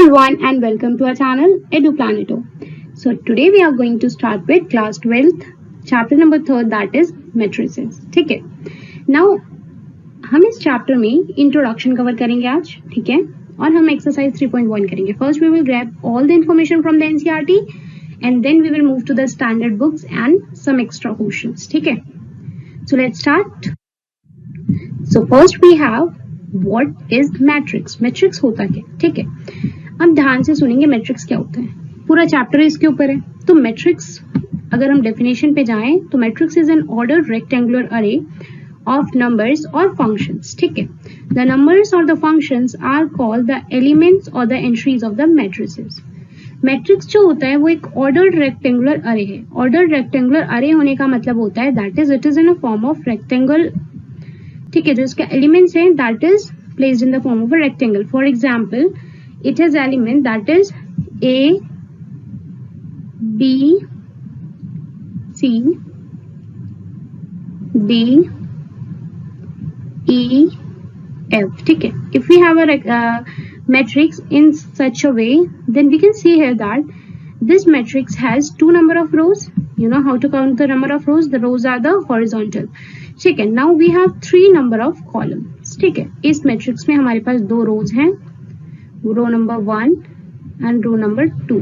everyone and welcome to our channel EduPlaneto. So today we are going to start with class 12th chapter number 3rd, that is matrices. ठीक है. Now हम इस chapter में introduction cover करेंगे आज, ठीक है, और हम एक्सरसाइज 3.1 करेंगे. First we will grab all the information from the NCERT and then we will move to the standard books and some extra questions. ठीक है. So let's start. So first we have what is matrix. Matrix होता क्या? ठीक है. अब ध्यान से सुनेंगे मैट्रिक्स क्या होता है. पूरा चैप्टर इसके ऊपर है. तो मैट्रिक्स अगर हम डेफिनेशन पे जाएं तो matrix is an order rectangular अरे of numbers or functions. ठीक है. The numbers or the functions are called the elements or the entries of the matrices. Matrix जो होता है वो एक ऑर्डर्ड रेक्टेंगुलर अरे है. ऑर्डर्ड रेक्टेंगुलर अरे होने का मतलब होता है that is it is in a form of rectangle. ठीक है. जो इसके एलिमेंट्स हैं that is placed in the form of a rectangle. For example it has element that is A B C D E, F. ठीक है. If we have a matrix in such a way, then we can see here that this matrix has two number of rows. You know how to count the number of rows? The rows are the horizontal. ठीक है. Now we have three number of columns. ठीक है. इस matrix में हमारे पास दो rows हैं, row number 1 and row number 2,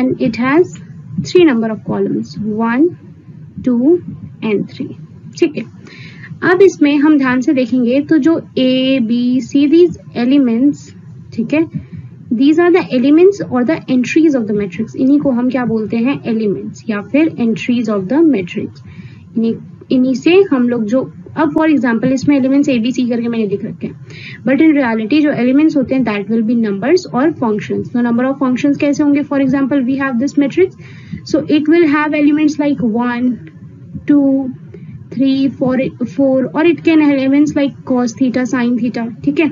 and it has three number of columns 1, 2 and 3. ठीक है. अब इसमें हम ध्यान से देखेंगे तो जो A B C these elements, ठीक है, दीज आर द एलिमेंट्स और the entries of the matrix. इन्हीं को हम क्या बोलते हैं? एलिमेंट्स या फिर एंट्रीज ऑफ द मैट्रिक्स. इन्हीं से हम लोग जो अब फॉर एग्जांपल इसमें एलिमेंट्स ए बी सी करके मैंने लिख रखे हैं, बट इन रियलिटी जो एलिमेंट्स होते हैं दैट विल बी नंबर्स और फंक्शंस. तो नंबर ऑफ फंक्शंस कैसे होंगे? For example we have this matrix, so it will have elements like 1, 2, 3, 4 or it can have elements like cos theta, sin theta. ठीक है.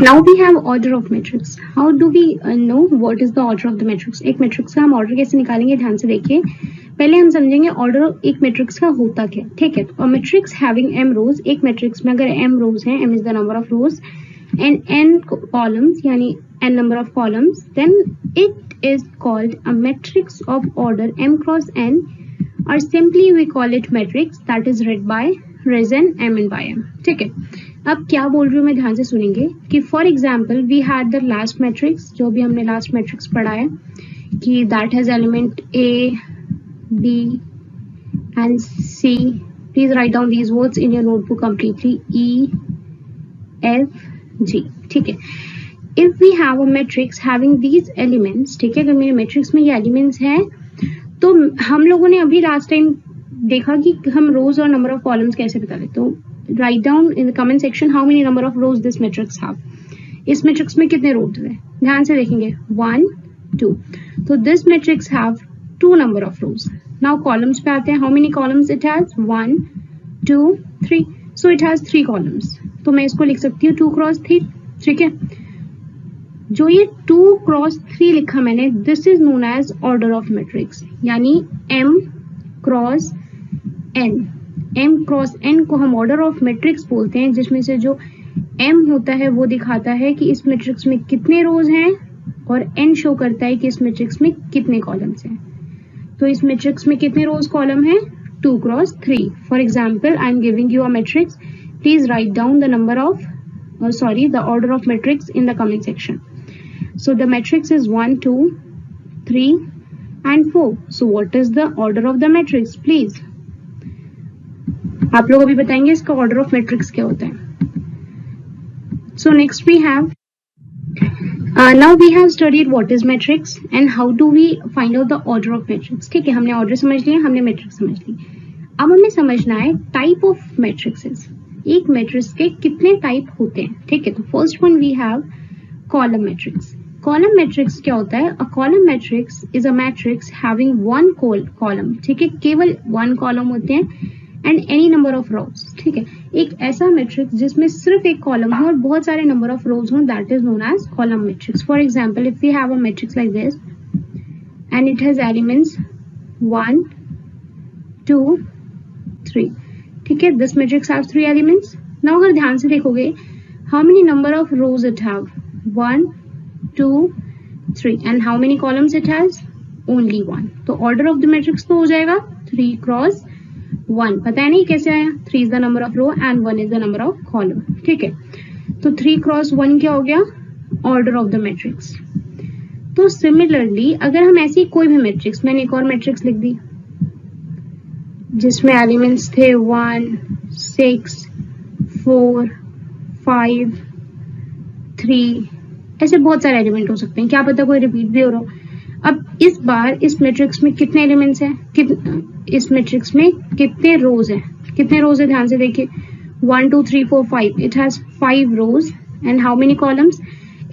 Now we have order of matrix. How do we know what is the order of the matrix? एक matrix का हम order कैसे निकालेंगे? ध्यान से देखिए. पहले हम समझेंगे ऑर्डर एक मैट्रिक्स का होता क्या. ठीक है. तो मैट्रिक्स हैविंग m रोज, एक मैट्रिक्स में अगर m रोज हैं, m is the number of rows and n columns यानी n number of columns, then it is called a matrix of order m cross n, or simply we call it matrix that is read by resin mn by m. ठीक है. अब क्या बोल रही हूँ मैं, ध्यान से सुनेंगे कि for example we had the last matrix, जो भी हमने लास्ट मैट्रिक्स पढ़ा है कि that has element A B and C. Please write down these words in your notebook completely. E F G. ठीक है. If we have a matrix having these elements, ठीक है, अगर मेरे मैट्रिक्स में ये एलिमेंट्स हैं तो हम लोगों ने अभी लास्ट टाइम देखा कि हम रोज और नंबर ऑफ कॉलम्स कैसे बता दें. तो write down in the comment section how many number of rose this matrix have. इस मैट्रिक्स में कितने रोज हैं? ध्यान से देखेंगे 1, 2. तो this matrix have 2 number of rose. Now columns पे आते हैं. How many columns it has? 1, 2, 3. So it has 3 columns. तो मैं इसको लिख सकती हूँ 2 क्रॉस 3. ठीक है. जो ये 2 क्रॉस 3 लिखा मैंने, this is known as order of matrix, यानी m cross n. m cross n को हम ऑर्डर ऑफ मैट्रिक्स बोलते हैं, जिसमें से जो m होता है वो दिखाता है कि इस मैट्रिक्स में कितने रोज हैं और n शो करता है कि इस मैट्रिक्स में कितने कॉलम्स हैं. तो इस मैट्रिक्स में कितने रोज कॉलम है? 2 cross 3. For example I am giving you a matrix. Please write down the number of the order of matrix in the comment section. So the matrix is 1, 2, 3 and 4. So what is the order of the matrix? Please. आप लोग अभी बताएंगे इसका order of matrix क्या होता है. So next we have now we have studied what is matrix and how do we find out the order of matrix. ठीक है. हमने order समझ लिया, हमने matrix समझ ली. अब हमें समझना है type of matrices. एक मैट्रिक्स के कितने टाइप होते हैं. ठीक है. तो first one we have column matrix. Column matrix क्या होता है? A column matrix is a matrix having one column. ठीक है. केवल 1 कॉलम होते हैं and any number of rows. ठीक है. एक ऐसा मैट्रिक्स जिसमें सिर्फ एक कॉलम हो और बहुत सारे नंबर ऑफ रोज हो, that is known as column matrix. For example if we have a matrix like this and it has elements 1, 2, 3. ठीक है. This matrix have 3 elements. Now अगर ध्यान से देखोगे How many number of rows it have? 1, 2, 3. And how many columns it has? Only 1. तो order of the matrix तो हो जाएगा 3 cross 1. पता है नहीं कैसे आया? 3 is the number of row and 1 is the number of column. ठीक है, तो 3 cross 1 क्या हो गया? Order of the matrix. तो सिमिलरली अगर हम ऐसी कोई भी मैट्रिक्स, मैंने एक और मैट्रिक्स लिख दी जिसमें एलिमेंट्स थे 1, 6, 4, 5, 3, ऐसे बहुत सारे एलिमेंट हो सकते हैं, क्या पता कोई रिपीट भी हो रहा हो। अब इस बार इस मैट्रिक्स में कितने एलिमेंट्स हैं, इस मैट्रिक्स में कितने रोज हैं, कितने रोज है ध्यान से देखिए, 1, 2, 3, 4, 5, it has 5 rows and how many columns,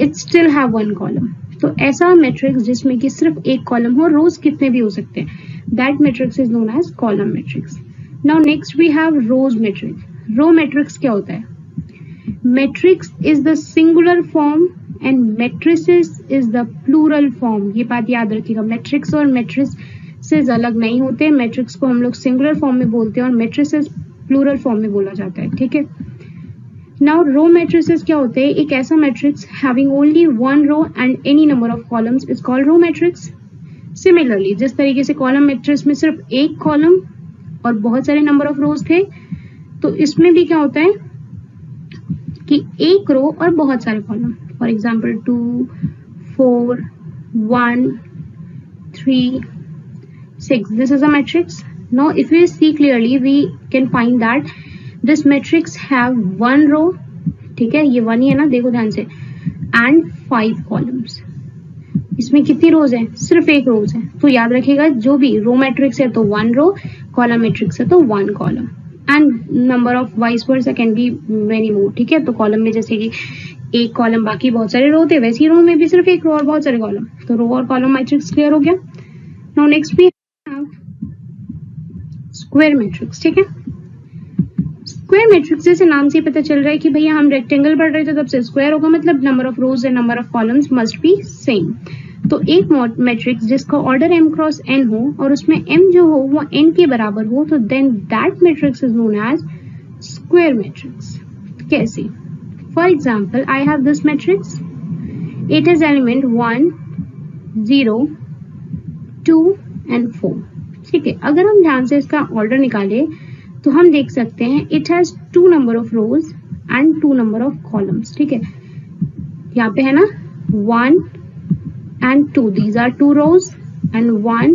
it still have 1 column. तो ऐसा मैट्रिक्स जिसमें कि सिर्फ एक कॉलम हो, रोज कितने भी हो सकते हैं, that matrix is known as column matrix. Now next we have rows matrix. Row matrix क्या होता है? Matrix is the singular form and matrices is the plural form. ये बात याद रखिएगा, मैट्रिक्स और मैट्रिसेस अलग नहीं होते। मैट्रिक्स को हम लोग सिंगुलर फॉर्म में बोलते हैं और मैट्रिसेस प्लूरल फॉर्म में बोला जाता है, ठीक है। नाउ रो मैट्रिसेस क्या होते हैं? एक ऐसा matrix having only 1 row and any number of columns is called row matrix. Similarly जिस तरीके से कॉलम मैट्रिक्स में सिर्फ एक कॉलम और बहुत सारे नंबर ऑफ रोज थे, तो इसमें भी क्या होता है कि एक रो और बहुत सारे column, for example 2, 4, 1, 3, 6. This is a matrix. Now if we see clearly we can find that this matrix have 1 row, ठीक है, ये 1 ही है ना, देखो ध्यान से, and 5 columns. इसमें कितनी रोज है? सिर्फ एक रोज है। तो याद रखिएगा जो भी रो मैट्रिक्स है तो 1 रो, कॉलम मैट्रिक्स है तो 1 column, and number of vice versa can be many more, ठीक है। तो कॉलम में जैसे कि एक कॉलम बाकी बहुत सारे रो थे, वैसे ही रो में भी सिर्फ एक रो और बहुत सारे कॉलम, तो रो और कॉलम मैट्रिक्स क्लियर हो गया। Now next we have square matrix, ठीक है। स्क्वायर मैट्रिक्स जैसे नाम से पता चल रहा है कि भैया हम रेक्टेंगल पढ़ रहे थे तब से स्क्वायर होगा, मतलब number of rows and number of columns must be same. तो एक मैट्रिक्स जिसका ऑर्डर m क्रॉस n हो और उसमें m जो हो वो n के बराबर हो, तो then that matrix is known as square matrix. कैसे? For example I have this matrix, it is element 1, 0, 2 and 4, ठीक है। अगर हम ध्यान से इसका ऑर्डर निकाले तो हम देख सकते हैं it has 2 number of rows and 2 number of columns, ठीक है। यहाँ पे है ना 1 and 2, these are 2 rows, and 1,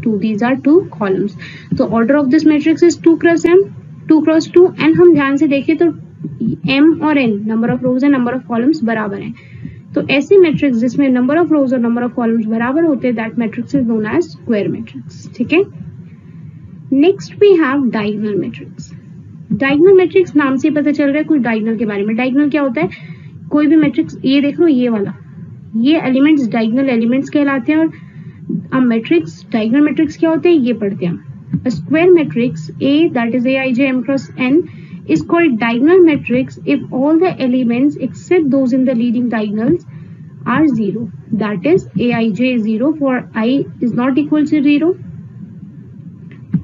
2, these are 2 columns. So order of this matrix is 2 cross m, 2 cross 2, and हम ध्यान से देखें तो m और n number of rows and number of columns बराबर हैं। तो ऐसे मैट्रिक्स जिसमें नंबर ऑफ रोज और नंबर ऑफ कॉलम्स बराबर होते हैं, that matrix is known as square matrix, ठीक है। Next we have diagonal matrix. Diagonal matrix नाम से पता चल रहा है कुछ डायगोनल के बारे में। डायगोनल क्या होता है? कोई भी मैट्रिक्स, ये देख लो ये वाला, ये एलिमेंट्स डायगोनल एलिमेंट्स कहलाते हैं। और मैट्रिक्स, डायगोनल मैट्रिक्स क्या होते हैं ये पढ़ते हैं हम। A square matrix A, that is Aij m cross n, is called diagonal matrix if all the elements except those in the leading diagonals are 0. That is Aij is 0 for I is not equal to 0.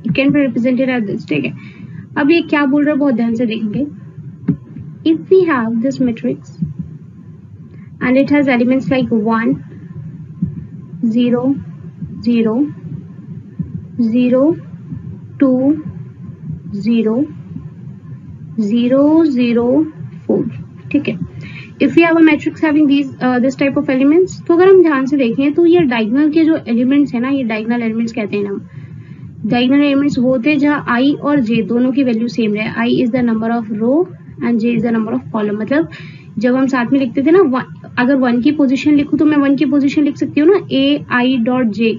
It can be represented as this, ठीक है। अब ये क्या बोल रहा है बहुत ध्यान से देखेंगे। If we have this matrix and it has elements like 1, 0, 0, 0, 2, 0, 0, 0, 4, ठीक है। If we have a matrix having this type of elements, तो अगर हम ध्यान से देखें तो ये डायगोनल के जो एलिमेंट्स है ना, ये डायगोनल एलिमेंट्स कहते हैं हम। डायगोनल एलिमेंट्स वो होते हैं जहाँ i और j दोनों की वैल्यू सेम रहे। i is the number of row and j is the number of column. मतलब जब हम साथ में लिखते थे ना, अगर 1 की पोजीशन लिखूं तो मैं 1 की पोजीशन लिख सकती हूँ ना, ai.j।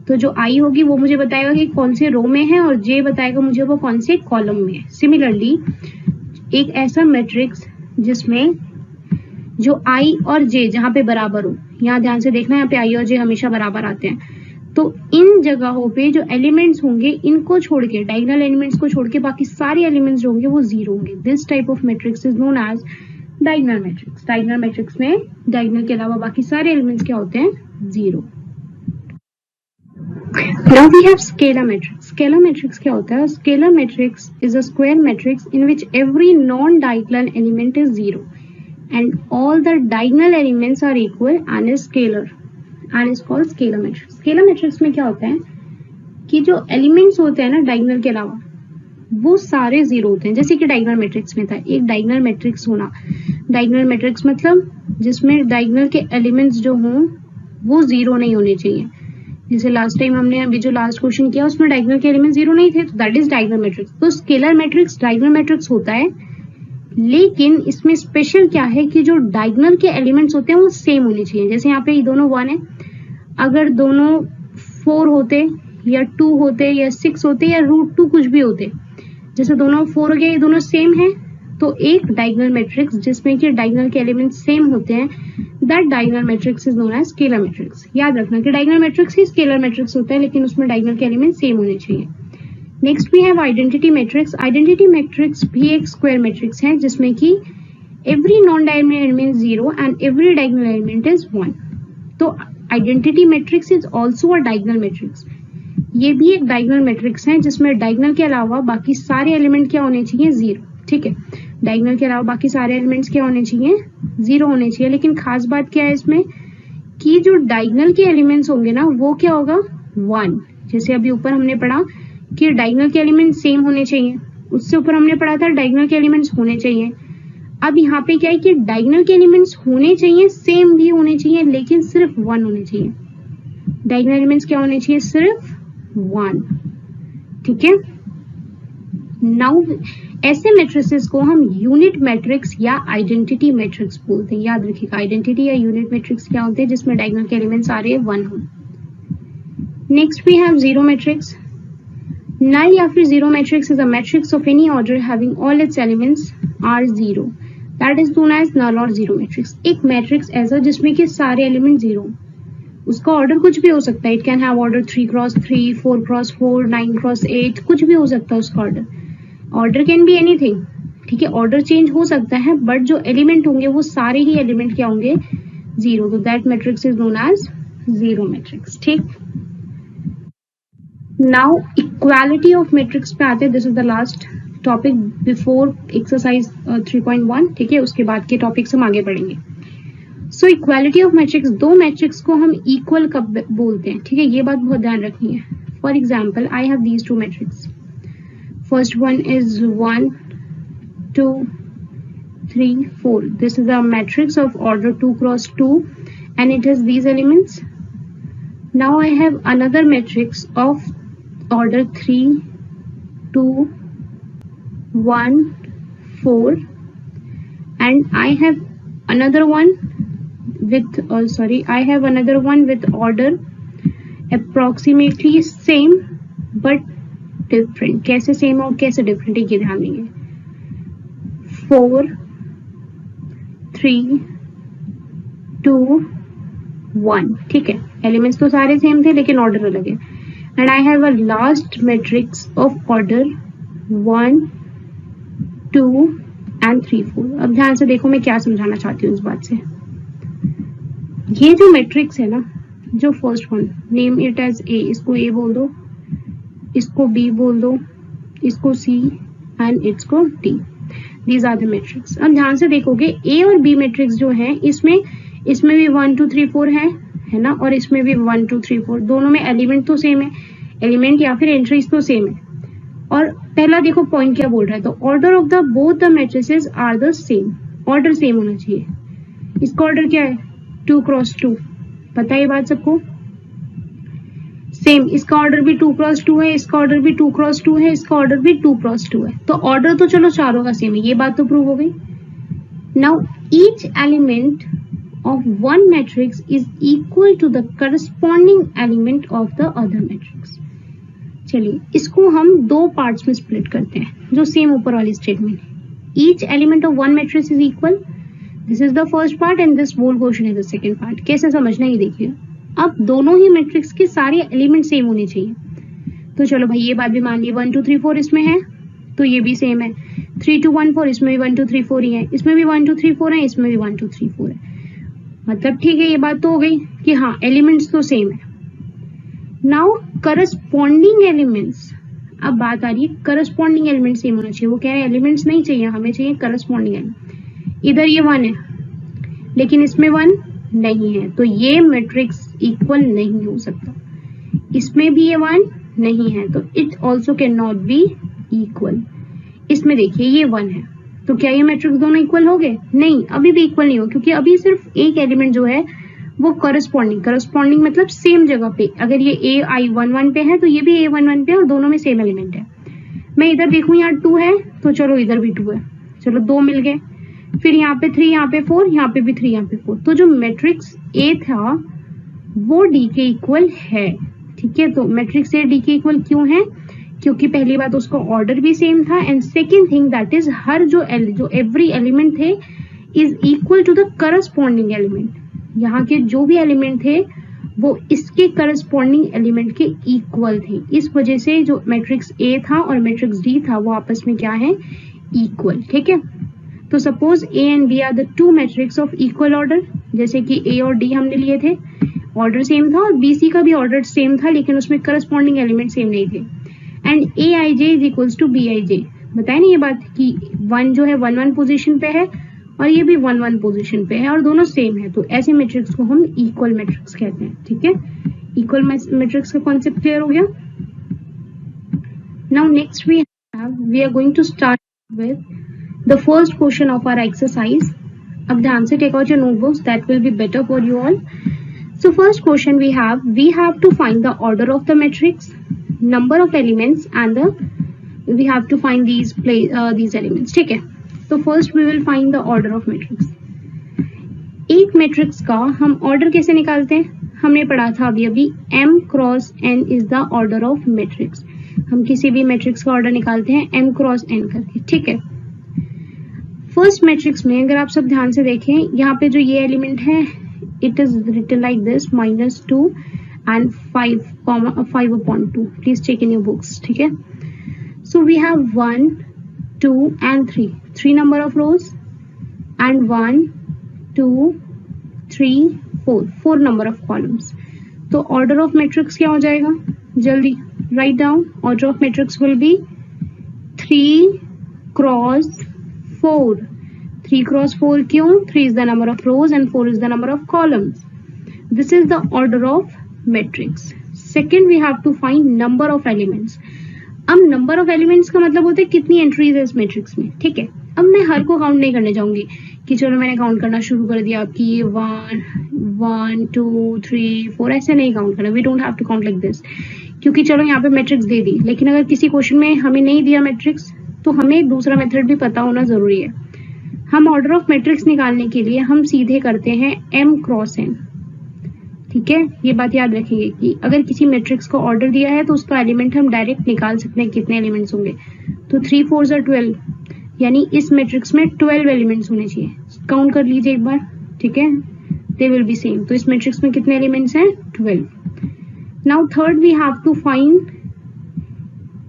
तो जो i होगी वो मुझे बताएगा कि कौन से रो में है और j बताएगा मुझे वो कौन से कॉलम में है। सिमिलरली एक ऐसा मैट्रिक्स जिसमें जो i और j जहाँ पे बराबर हो, यहाँ ध्यान से देखना, यहाँ पे i और j हमेशा बराबर आते हैं, तो इन जगहों पे जो एलिमेंट्स होंगे इनको छोड़ के, डायगोनल एलिमेंट्स को छोड़ के बाकी सारे एलिमेंट्स जो होंगे वो 0 होंगे। This type of matrix is known as diagonal matrix. Diagonal matrix में डायगोनल के अलावा बाकी सारे एलिमेंट्स क्या होते हैं? 0। Now we have scalar matrix. Scalar matrix क्या होता है? Scalar matrix is a square matrix in which every non-diagonal element is 0. and all the diagonal elements are equal and is scalar and is called scalar matrix. Scalar matrix में क्या होता है कि जो elements होते हैं ना डायगोनल के अलावा वो सारे जीरो होते हैं, जैसे कि डायगोनल मैट्रिक्स में था एक डायगोनल मैट्रिक्स होना। डायगोनल मैट्रिक्स मतलब जिसमें डायगोनल के एलिमेंट्स जो हों वो जीरो नहीं होने चाहिए। जैसे लास्ट टाइम हमने अभी जो लास्ट क्वेश्चन किया उसमें डायगोनल के एलिमेंट जीरो नहीं थे, तो दैट इज डायगोनल मैट्रिक्स। तो स्केलर मैट्रिक्स डायगोनल मैट्रिक्स होता है, लेकिन इसमें स्पेशल क्या है कि जो डायगोनल के एलिमेंट्स होते हैं वो सेम होने चाहिए। जैसे यहाँ पे ये दोनों 1 है, अगर दोनों 4 होते या 2 होते या 6 होते या √2 कुछ भी होते, जैसे दोनों 4 हो गए, ये दोनों सेम है, तो एक डायगोनल मैट्रिक्स जिसमें कि डायगोनल के एलिमेंट सेम होते हैं, that diagonal matrix is known as scalar matrix. याद रखना कि डायगोनल मैट्रिक्स ही स्केलर मैट्रिक्स होता है, लेकिन उसमें डायगोनल के एलिमेंट सेम होने चाहिए। Next we have identity matrix. Identity matrix भी एक स्क्वायर मैट्रिक्स है जिसमें कि every non diagonal element 0 and every diagonal element is 1। तो identity matrix is also a diagonal matrix. ये भी एक डायगोनल मैट्रिक्स है जिसमें डायगोनल के अलावा बाकी सारे एलिमेंट क्या होने चाहिए, 0। ठीक है, डायगोनल के अलावा बाकी सारे एलिमेंट्स क्या होने चाहिए, 0 होने चाहिए। लेकिन खास बात क्या है इसमें कि जो डायगोनल के एलिमेंट्स होंगे ना वो क्या होगा, 1। जैसे अभी ऊपर हमने पढ़ा कि डायगोनल के एलिमेंट सेम होने चाहिए, उससे ऊपर हमने पढ़ा था डायगोनल के एलिमेंट्स होने चाहिए। अब यहाँ पे क्या है कि डायगोनल के एलिमेंट्स होने चाहिए, सेम भी होने चाहिए, लेकिन सिर्फ 1 होने चाहिए। डायगोनल एलिमेंट्स क्या होने चाहिए, सिर्फ 1। ठीक है, नाउ ऐसे मैट्रिसेस को हम यूनिट मैट्रिक्स या आइडेंटिटी मैट्रिक्स बोलते हैं। याद रखिएगा, आइडेंटिटी या यूनिट मैट्रिक्स क्या होते हैं, जिसमें डायगोनल के एलिमेंट्स सारे 1 हो। Next we have zero matrix. Null या फिर zero matrix is a matrix of any order having all its elements are 0, that is known as null और जीरो मैट्रिक्स। एक मैट्रिक्स ऐसा जिसमें कि सारे एलिमेंट 0, उसका ऑर्डर कुछ भी हो सकता है। It can have order 3x3, 4x4, 9x8, कुछ भी हो सकता है उसका order. Order can be anything. ठीक है, ऑर्डर चेंज हो सकता है, बट जो एलिमेंट होंगे वो सारे ही एलिमेंट क्या होंगे, 0। तो that matrix is known as zero matrix. ठीक, नाउ इक्वालिटी ऑफ मैट्रिक्स पे आते हैं। This is the last topic before exercise 3.1। ठीक है, उसके बाद के टॉपिक्स हम आगे बढ़ेंगे। सो इक्वालिटी ऑफ मैट्रिक्स, दो मैट्रिक्स को हम इक्वल कब बोलते हैं, ठीक है, ये बात बहुत ध्यान रखनी है। For example, I have these two matrix. First one is 1 2 3 4। This is a matrix of order 2x2 and it has these elements. Now I have another matrix of order 3 2 1 4 and I have another one with I have another one with order approximately same but different. कैसे same और कैसे different है ये ध्यान देंगे। 4 3 2 1। ठीक है, elements तो सारे सेम थे लेकिन ऑर्डर अलग है। And I have a last matrix of order 1 2 and 3 4। अब ध्यान से देखो मैं क्या समझाना चाहती हूँ इस बात से। ये जो मैट्रिक्स है ना, जो first one, name it as A, इसको ए बोल दो, इसको बी बोल दो, इसको सी एंड इसको D. These are the matrix. अब ध्यान से देखोगे ए और बी मैट्रिक्स जो है इसमें भी 1 2 3 4 है ना, और इसमें भी 1 2 3 4। दोनों में एलिमेंट तो सेम है, एलिमेंट या फिर एंट्रीज तो सेम है। और पहला देखो पॉइंट क्या बोल रहा है, तो order of the both the matrices are the same. Order same होना चाहिए। इसका ऑर्डर क्या है, 2x2। पता है ये बात सबको, सेम। इसका ऑर्डर भी 2x2 है, इसका ऑर्डर भी 2x2 है, इसका ऑर्डर भी 2x2 है। तो ऑर्डर तो चलो चारों का सेम है, ये बात तो प्रूव हो गई। Now each element of one matrix is equal to the corresponding element of the other matrix। चलिए इसको हम दो पार्ट्स में स्प्लिट करते हैं जो सेम ऊपर वाली स्टेटमेंट है। each element of one matrix is equal, this is the first part and this whole portion is the second part। कैसे समझना ये देखिए। अब दोनों ही मैट्रिक्स के सारे एलिमेंट सेम होने चाहिए। तो चलो भाई ये बात भी मान ली, 1 2 3 4 इसमें है तो ये भी सेम है। 3 2 1 4 इसमें भी 1 2 3 4 ही है, इसमें भी 1 2 3 4 है, इसमें भी 1 2 3 4 है। मतलब ठीक है, ये बात तो हो गई कि हाँ एलिमेंट्स तो सेम है। नाउ करस्पॉन्डिंग एलिमेंट्स, अब बात आ रही है करस्पॉन्डिंग एलिमेंट सेम होना चाहिए। वो कह रहे हैं एलिमेंट्स नहीं चाहिए, हमें चाहिए करस्पॉन्डिंग एलिमेंट। इधर ये 1 है लेकिन इसमें 1 नहीं है, तो ये मैट्रिक्स इक्वल नहीं हो सकता। इसमें भी ये 1 नहीं है, तो it also can not be equal. इसमें देखिए ये 1 है, तो क्या ये मैट्रिक्स दोनों इक्वल हो गए? नहीं, अभी भी इक्वल नहीं हो, क्योंकि अभी सिर्फ एक एलिमेंट जो है वो करस्पॉन्डिंग मतलब सेम जगह पे। अगर ये AI11 पे है तो ये भी A11 पे है और दोनों में सेम एलिमेंट है। मैं इधर देखूं यहाँ 2 है, तो चलो इधर भी 2 है, चलो 2 मिल गए। फिर यहाँ पे 3, यहाँ पे 4, यहाँ पे भी 3, यहाँ पे 4। तो जो मैट्रिक्स A था वो D के इक्वल है। ठीक है, तो मैट्रिक्स A D के इक्वल क्यों है? क्योंकि पहली बात उसका ऑर्डर भी सेम था, and second thing that is here जो एवरी एलिमेंट थे is equal to the corresponding element. यहाँ के जो भी एलिमेंट थे वो इसके करस्पॉन्डिंग एलिमेंट के इक्वल थे। इस वजह से जो मैट्रिक्स A था और मैट्रिक्स D था वो आपस में क्या है? इक्वल। ठीक है, तो suppose A and B are the two matrix of equal order. जैसे कि A और D हमने लिए थे, ऑर्डर सेम था, और BC का भी ऑर्डर सेम था, लेकिन उसमें करस्पॉन्डिंग एलिमेंट सेम नहीं थे। And AIJ is equals to BIJ। बताए ना ये बात कि 1 जो है 1 पोजीशन पे है और ये भी 1 पोजीशन पे है और दोनों सेम है, तो ऐसे मैट्रिक्स को हम इक्वल मैट्रिक्स कहते हैं। ठीक है, इक्वल मैट्रिक्स का कॉन्सेप्ट क्लियर हो गया। Now next we are going to start with the first question of our exercise. अब ध्यान से take out your notebooks, that will be better for you all. So first question we have to find the order of the matrix, number of elements, and we have to find these elements. ठीक है, तो first we will find the order of matrix. एक matrix का हम order कैसे निकालते हैं? हमने पढ़ा था अभी m cross n is the order of matrix. हम किसी भी मैट्रिक्स का ऑर्डर निकालते हैं m क्रॉस n करके। ठीक है, फर्स्ट मैट्रिक्स में अगर आप सब ध्यान से देखें, यहाँ पे जो ये एलिमेंट है it is written like this -2 and 5/2. Please check in your books. ठीक है, so we have 1, 2 and 3 number of rows, and 1, 2, 3, 4 number of columns. तो order of matrix क्या हो जाएगा? जल्दी write down. Order of matrix will be 3 cross 4. 3 cross 4 क्यों? 3 is the number of rows and 4 is the number of columns. This is the order of matrix. Second, we have to find number of elements. अब number of elements का मतलब होता है कितनी entries है इस matrix में। ठीक है, अब मैं हर को काउंट नहीं करने जाऊंगी कि चलो मैंने काउंट करना शुरू कर दिया आपकी 1, 2, 3, 4, ऐसे नहीं काउंट करना। We don't have to count like this, क्योंकि चलो यहाँ पे मैट्रिक्स दे दी, लेकिन अगर किसी क्वेश्चन में हमें नहीं दिया मैट्रिक्स तो हमें दूसरा मेथड भी पता होना जरूरी है। हम ऑर्डर ऑफ मैट्रिक्स निकालने के लिए हम सीधे करते हैं m क्रॉस n। ठीक है, ये बात याद रखेंगे कि अगर किसी मैट्रिक्स को ऑर्डर दिया है तो उसका एलिमेंट हम डायरेक्ट निकाल सकते हैं कितने एलिमेंट्स होंगे। तो 3 4 are 12, यानी इस मैट्रिक्स में 12 एलिमेंट्स होने चाहिए। काउंट कर लीजिए एक बार। ठीक है, दे विल बी सेम। तो इस मैट्रिक्स में कितने एलिमेंट्स हैं? 12। Now third we have to find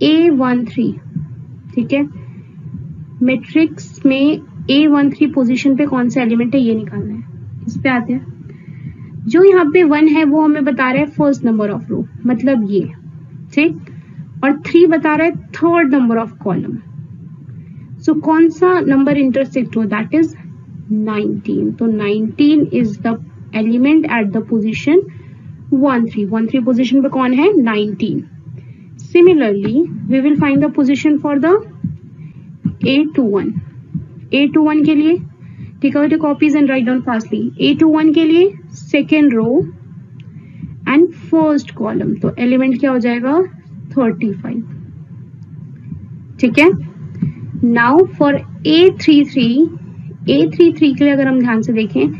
A13। ठीक है, मैट्रिक्स में A13 पोजीशन पे कौन सा एलिमेंट है ये निकालना है। इस पे आते हैं। जो यहाँ पे 1 है वो हमें बता रहा है फर्स्ट नंबर ऑफ रो, मतलब ये। ठीक, और 3 बता रहा है third number of column. So कौन सा नंबर इंटरसेक्ट हो? That is 19। तो 19 is the element at the position 13 position पे कौन है? 19। Similarly we will find the position for the A21 के लिए take out your copies and write down fastly. A21 के लिए second row and first column, तो element क्या हो जाएगा? 35। ठीक है, नाउ फॉर A33 के लिए अगर हम ध्यान से देखें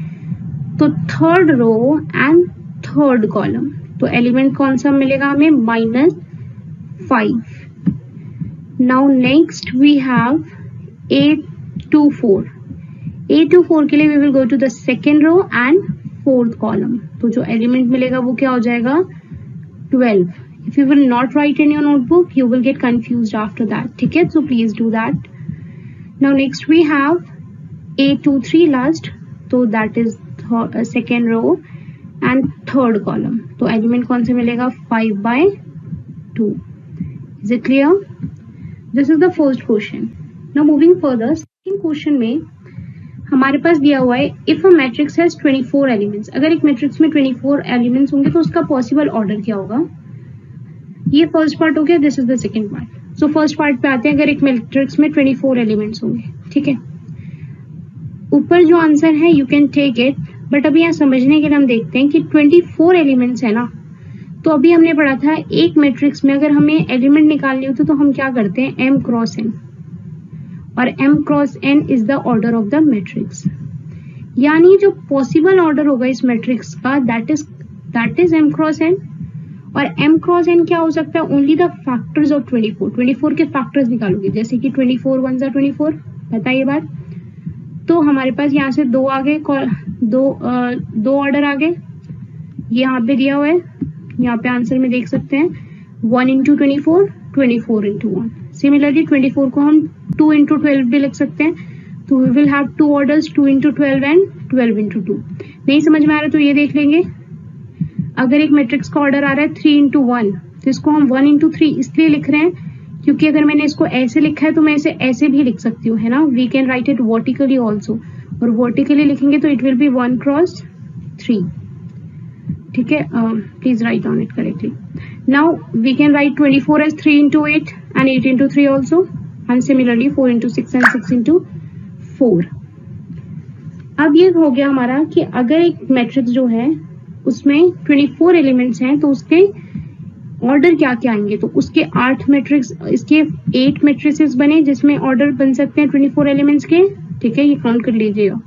तो third row and third column, तो एलिमेंट कौन सा मिलेगा हमें? -5। Now next we have A24 के लिए we will go to the second row and fourth column, तो जो एलिमेंट मिलेगा वो क्या हो जाएगा? 12। If you will not write in your notebook you will get confused after that. ठीक है, so please do that. Now next we have A23 last, तो that is second row and third column, तो element कौन से मिलेगा? 5/2। Is it clear? This is the first question. Now moving further, second question में हमारे पास दिया हुआ है if a matrix has 24 elements, अगर एक मैट्रिक्स में 24 एलिमेंट्स होंगे तो उसका पॉसिबल ऑर्डर क्या होगा। ये फर्स्ट पार्ट हो गया, this is the second part. So first part पे आते हैं, अगर एक मैट्रिक्स में 24 एलिमेंट्स होंगे, ठीक है। ऊपर जो आंसर है you can take it, but अभी यहाँ समझने के लिए हम देखते हैं कि 24 एलिमेंट्स है ना, तो अभी हमने पढ़ा था एक मैट्रिक्स में अगर हमें एलिमेंट निकालने होते तो हम क्या करते हैं, m क्रॉस n, और m cross n is the order of the matrix. यानी जो पॉसिबल ऑर्डर होगा इस मैट्रिक्स का that is m cross n, और m क्रॉस n क्या हो सकता है, ओनली द फैक्टर्स ऑफ 24 के फैक्टर्स निकालोगे, जैसे कि 24 1 जा 24, पता है ये बात। तो हमारे पास यहाँ से दो आ गए, दो ऑर्डर आ गए, यहाँ पे दिया हुआ है, यहाँ पे आंसर में देख सकते हैं 1 इंटू 24, 24 इंटू 1। सिमिलरली 24 को हम 2 इंटू 12 भी लिख सकते हैं, तो we will have two orders 2 into 12 and 12 into 2। नहीं समझ में आ रहा तो ये देख लेंगे, अगर एक मैट्रिक्स का ऑर्डर आ रहा है 3 इंटू 1, तो इसको हम 1 इंटू 3 इसलिए लिख रहे हैं क्योंकि अगर मैंने इसको ऐसे लिखा है तो मैं इसे ऐसे भी लिख सकती हूँ, है ना। We can write it vertically also, और वर्टिकली लिखेंगे तो इट विल बी 1 क्रॉस 3, ठीक है। Please write on it correctly. Now we can write 24 as 3 into 8 and 8 into 3 also, and similarly 4 into 6 and 6 into 4। अब ये हो गया हमारा कि अगर एक मैट्रिक्स जो है उसमें 24 एलिमेंट्स हैं तो उसके ऑर्डर क्या क्या आएंगे, तो उसके 8 मैट्रिक्स, इसके 8 मैट्रिसेस बने जिसमें ऑर्डर बन सकते हैं 24 एलिमेंट्स के, ठीक है, ये काउंट कर लीजिएगा।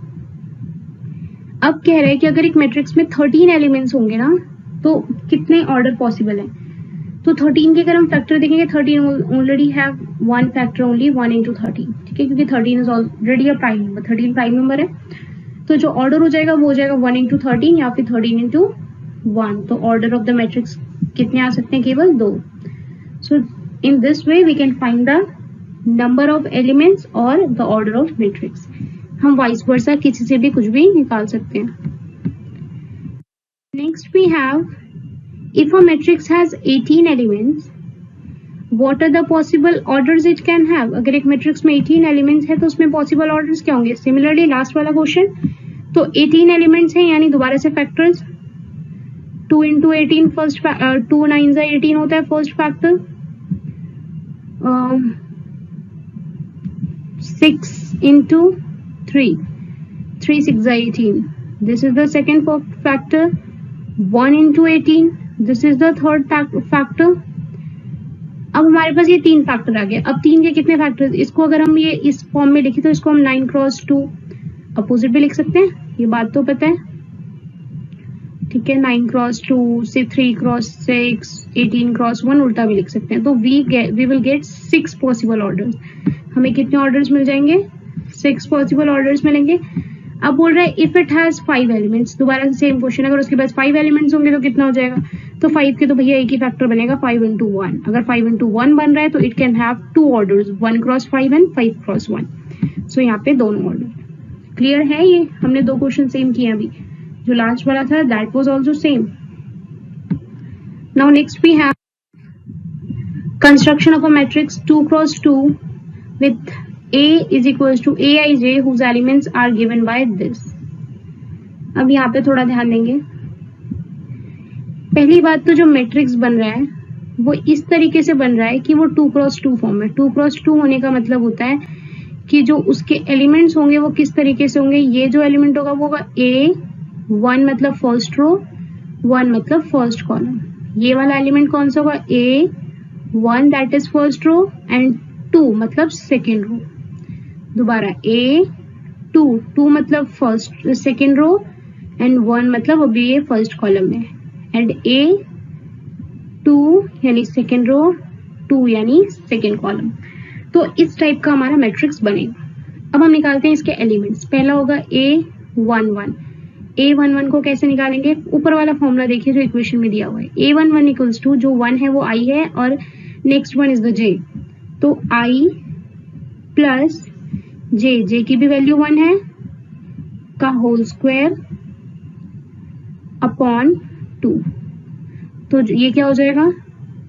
अब कह रहे हैं कि अगर एक मैट्रिक्स में 13 एलिमेंट्स होंगे ना तो कितने ऑर्डर पॉसिबल है। तो 13 के अगर हम फैक्टर देखेंगे, 13 already have one factor only 1 into 13, ठीक है, क्योंकि 13 is already a prime number, 13 prime number है। तो जो ऑर्डर हो जाएगा वो हो जाएगा 1 into 13 या फिर 13 into 1। तो ऑर्डर ऑफ द मैट्रिक्स कितने आ सकते हैं, केवल 2। So in this way we can find the number of elements और द ऑर्डर ऑफ मैट्रिक्स। हम वाइस वर्सा किसी से भी कुछ भी निकाल सकते हैं। Next we have if a matrix has 18 elements, what are the possible orders it can have। अगर एक मैट्रिक्स में 18 एलिमेंट्स है तो उसमें पॉसिबल ऑर्डर्स क्या होंगे। सिमिलरली लास्ट वाला क्वेश्चन, तो 18 एलिमेंट्स हैं यानी दोबारा से फैक्टर्स 2 into 18 फर्स्ट, 2 9 जा 18 होता है फर्स्ट फैक्टर, 6 into 3, 3 6 जा 18, this is the second factor, 1 into 18, this is the third factor. अब हमारे पास ये 3 फैक्टर आ गए। अब 3 के कितने फैक्टर्स, इसको अगर हम ये इस फॉर्म में लिखे तो इसको हम 9 क्रॉस 2 अपोजिट भी लिख सकते हैं, ये बात तो पता है, ठीक है। 9 क्रॉस 2 से 3 क्रॉस 6, 18 क्रॉस 1 उल्टा भी लिख सकते हैं। तो we will get 6 possible orders. हमें कितने ऑर्डर्स मिल जाएंगे, 6 पॉसिबल ऑर्डर्स मिलेंगे। अब बोल रहा है इफ इट हैज 5 एलिमेंट्स, दोबारा से सेम क्वेश्चन, अगर उसके पास 5 एलिमेंट्स होंगे तो कितना हो जाएगा, तो 5 के तो भैया एक ही फैक्टर बनेगा 5 into 1। अगर 5 into 1 बन रहा है तो it can have 2 orders, 1 cross 5 and 5 cross 1। सो यहाँ पे दोनों ऑर्डर क्लियर है। ये हमने 2 क्वेश्चन सेम किए अभी, जो लास्ट वाला था that was also same. Now next we have construction of a matrix 2 cross 2 with A is equals to Aij whose elements are given by this। अब यहाँ पे थोड़ा ध्यान देंगे। पहली बात तो जो मैट्रिक्स बन रहा है वो इस तरीके से बन रहा है कि वो 2 क्रॉस 2 फॉर्म में। 2 क्रॉस 2 होने का मतलब होता है कि जो उसके एलिमेंट्स होंगे वो किस तरीके से होंगे। ये जो एलिमेंट होगा वो होगा A1 मतलब फर्स्ट रो, 1 मतलब फर्स्ट कॉलम। ये वाला एलिमेंट कौन सा होगा, A1 that is first row and 2 मतलब सेकेंड रो। दोबारा A2, 2 मतलब फर्स्ट सेकेंड रो एंड 1 मतलब अभी ये फर्स्ट कॉलम में, एंड A2 यानी सेकेंड रो, 2 यानी सेकेंड कॉलम। तो इस टाइप का हमारा मैट्रिक्स बनेगा। अब हम निकालते हैं इसके एलिमेंट्स। पहला होगा A11। A11 को कैसे निकालेंगे, ऊपर वाला फॉर्मूला देखिए जो इक्वेशन में दिया हुआ है। A11 इक्वल्स टू, जो 1 है वो I है और next one is the J, तो I प्लस J की भी वैल्यू 1 है का होल स्क्वायर अपॉन 2। तो ये क्या हो जाएगा,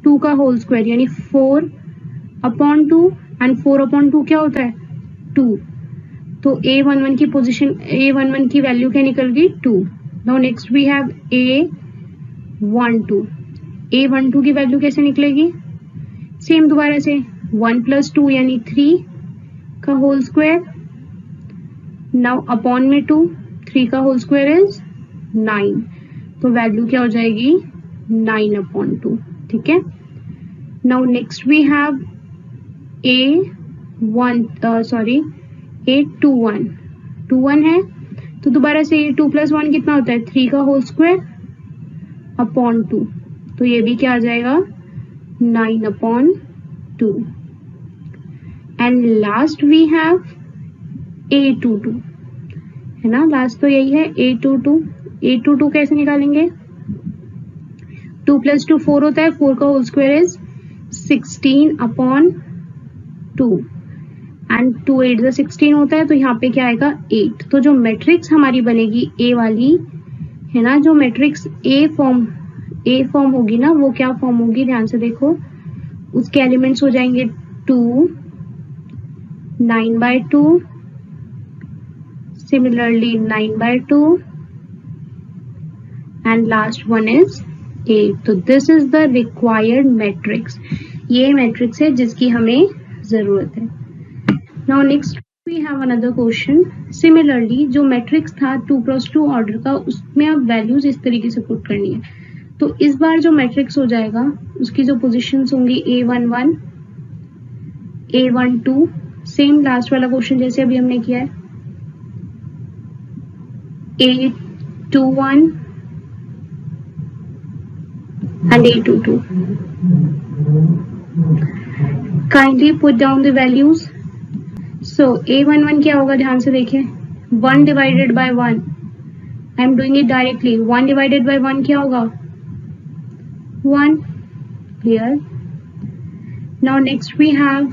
2 का होल स्क्वायर यानी 4 अपॉन 2 एंड 4 अपॉन 2 क्या होता है 2। तो A11 की पोजीशन, A11 की वैल्यू क्या निकल गई 2। Now next we have A12। A12 की वैल्यू कैसे निकलेगी, सेम दोबारा से 1 + 2 यानी 3 का होल स्क्वायर, नाउ अपॉन में 2, 3 का होल स्क्वायर इज 9, तो वैल्यू क्या हो जाएगी 9/2। ठीक है। Now next we have A21 है, तो दोबारा से 2 + 1 कितना होता है 3 का होल स्क्वायर अपॉन 2, तो ये भी क्या आ जाएगा 9/2। And last we have A22, है ना, लास्ट तो यही है A22 कैसे निकालेंगे, 2 + 2 4 होता है, 4 का होल स्क्वायर इज 16/2 एंड 2 8 16 होता है, तो यहाँ पे क्या आएगा 8। तो जो मैट्रिक्स हमारी बनेगी ए वाली, है ना, जो मैट्रिक्स ए फॉर्म होगी ना, वो क्या फॉर्म होगी, ध्यान से देखो, उसके एलिमेंट्स हो जाएंगे 2, 9/2, similarly 9/2 and last one is 8। तो this is the required matrix, ये मैट्रिक्स है जिसकी हमें जरूरत है। Now next we have another question। Similarly जो मैट्रिक्स था 2 × 2 ऑर्डर का, उसमें अब वैल्यूज इस तरीके से पुट करनी है। तो इस बार जो मैट्रिक्स हो जाएगा उसकी जो पोजीशंस होंगी A11, A12, सेम लास्ट वाला क्वेश्चन जैसे अभी हमने किया है, A21 and A22। Kindly put down the values। So A11 क्या होगा, ध्यान से देखें, 1 divided by 1, I am doing it directly, 1 divided by 1 क्या होगा 1, clear। Now next we have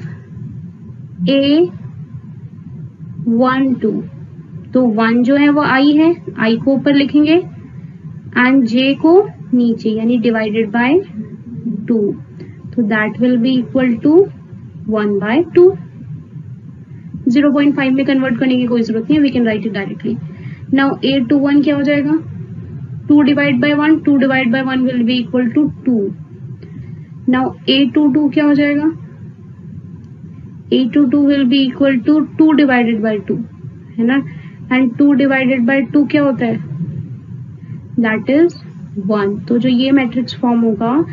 A12, तो 1 जो है वो I है, I को ऊपर लिखेंगे एंड J को नीचे, यानी डिवाइडेड बाय 2, तो that will be equal to 1/2। 0.5 में कन्वर्ट करने की कोई जरूरत नहीं है, we can write it directly. Now A21 क्या हो जाएगा, 2 divide by 1, 2 divide by 1 will be equal to 2। Now A22 क्या हो जाएगा, A22 will be equal to 2 divided by 2, है ना, एंड 2 डिवाइडेड बाय 2 क्या होता है, दैट इज 1। तो जो ये मैट्रिक्स फॉर्म होगा,